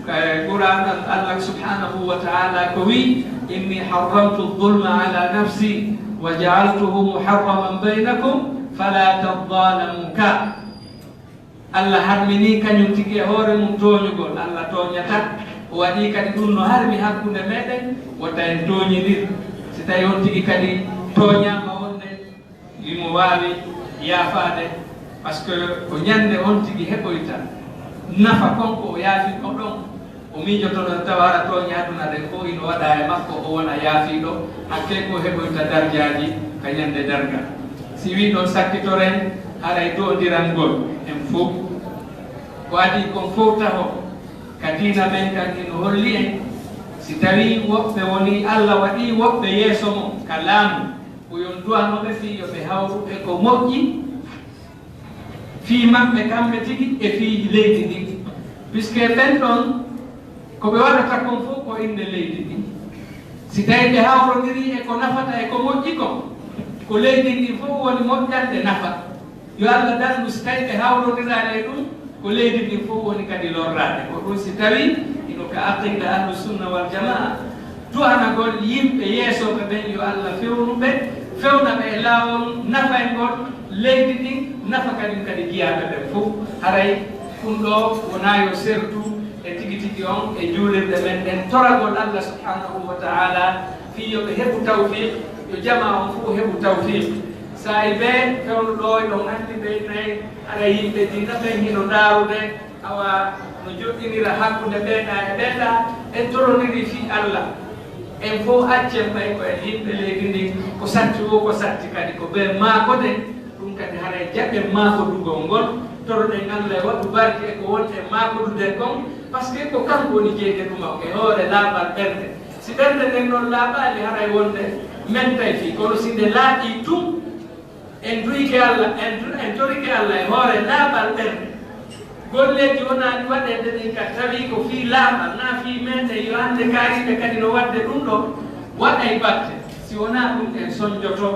Speaker 8: Qur'an Allah subhanahu wa ta'ala ko wi inni harramtu dhulma ala nafsi wa ja'altuhu muharraman baynakum fala tadhalamu ka Allah harmini kañum tigi e hoore mum tooñugol Allah tooñata o waɗi kadi ɗum no harmi hakkunde meɗen wota en tooñidir si tawi on tigi kadi tooñama wonde imo wawi yaafade par ce que ko ñande on tigi heɓoyta nafa konko o yaafiɗo ɗon o miijoto ɗon tawa ara tooña aduna ɗen fof ino waɗa e makko o wona yaafiɗo hakke ko heɓoyta dardiaji ka ñande darga si wi ɗon sakkitoren haray dodirangol en fof ko adi kon fof taho ka diina men kan ino holli en si tawi woɓɓe woni Allah waɗi woɓɓe yeeso mo ka laamu ko yon duwanoɓe fi yoɓe hawru e ko moƴƴi fii maɓɓe kamɓe tigi e fii leydi ndi puisque ɓen ɗon koɓe waɗata kon fof ko inde leydi ndi si tawi ɓe hawrodiri e ko nafata e ko moƴƴi kon ko leydi ndi fof woni moƴƴande nafa yo Allah dandu si tawi ɓe hawrodiraɗe ɗum ko leydi ndi fof woni kadi lorrade ko ɗum si tawi ino ka aqida ahlu sunna wal jamaa duhanagol yimɓe yeesoɓe ɓen yo Allah fewnuɓe fewna ɓe e laawol nafaygol leydi ɗin nafa kadi giyaɓe ɓen fof haray ɗum ɗo wona yo sertu e tigi tigi on e juulirde men ɗen toragol Allah subhanahu wa taala fi yoɓe heɓu tawfiq yo jama on fof heɓu tawfiq sa e ɓe fewnuɗo e ɗon andi ɓe nayi ara yimɓe dina ɓen hino daarude awa no joɗɗinira hakkude ɓeeɗa e ɓeeɗa en toroniri fi Allah en fof accen ɓay ko en yimɓe leydi ndi ko satti o ko satti kadi ko ɓe maakode ɗum kadi haray jaɓɓen maakodugol ngol toroɗen Allah e waɗu barke e ko wonte maakodude kon par ce que ko kanko woni jeyde ɗuma e hoore laaɓal ɓernde si ɓernde nden noon laaɓaali haray wonde men tay fi kono si nde laaɓi tum en duyke Allah en torike Allah e hoore laaɓal ɓernde golleji wonaani waɗede ɗin ka tawi ko fii laaɓal na fii meɗen yo hannde kaariɓe kadi no waɗde ɗum ɗo waɗay batte si wonaa ɗum en soñjoto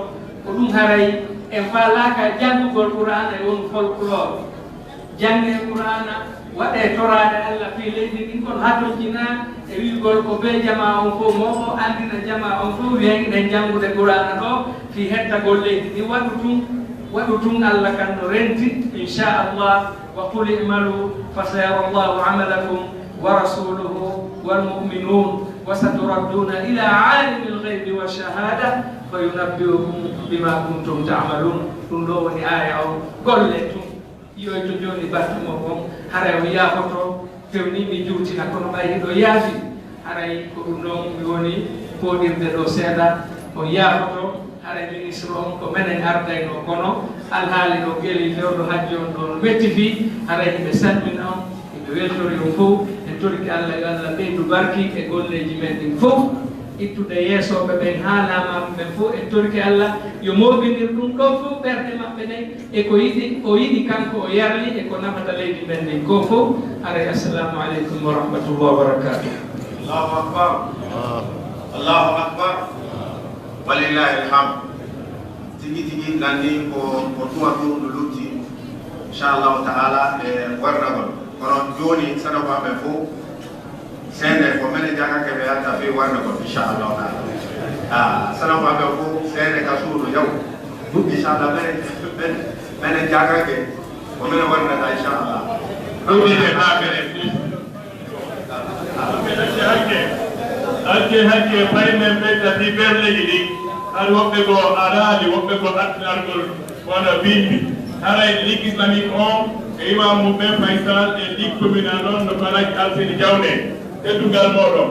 Speaker 8: ko ɗum haray en faalaaka janngugol qur'ana e won folklore jannge qur'ana waɗe toraade Allah fii leydi ɗin kono hatojjina e wiigol ko be jama on fof momo andina jama on fof wiyanɗen janngude qur'ana ɗo fii hettagol leydi ɗin waɗu tun Allah kan no renti inchallah wa qul i'malu fasayara Allahu amalakum wa rasuluhu wal mu'minun wa saturadduna ila alimil ghaibi wa shahada fayunabbi'ukum bima kuntum ta'malun ɗum ɗo woni aya o golle tun yoy to joni battumo kon haray o yaafoto fewnimi juutina kono ɓay ɗo yaafi haray ko ɗum ɗon mi woni poɗirde ɗo seeɗa o yaafoto haray ministre on ko menen ardayno kono alhaali ɗo geeli fewɗo hajji on ɗo no metti fi haray hiɓe salmina on hiɓe weltori on fof en toriki Allah yo Allah ɓeydu barki e golleji men ɗin fof ittude yeesoɓe ɓen haalamaɓe ɓen fof en toriki Allah yo moɓinir ɗum ɗo fof ɓerɗe maɓɓe nayi e ko o yiɗi kanko o yarli e ko nafata leydi men ndin ko fof aray assalamu aleykum wa rahmatullah wa barakatuh.
Speaker 3: Allahu akbar, Allahu akbar, walillahi alhamd. Tigi nandi ko tuwa ɗum no lutti inchallahu taala e warnagol kono joni saɗa ko aɓe fof sende ko mene jagake ɓe yalta fe warnagol inchallahu taala saɗa ko aɓe fof sende ka suudu yaw inchallah mene jagake ko mene warnata inchallah
Speaker 5: ɗumide haɓere hakke paymen ɓeyta fi berleji ɗi har woɓɓe ko araali woɓɓe ko attinargol wona bindi haray ligue islamique on e imam mum ɓe faysal e ligue communal on no balaji alseni jawne teddugal moɗon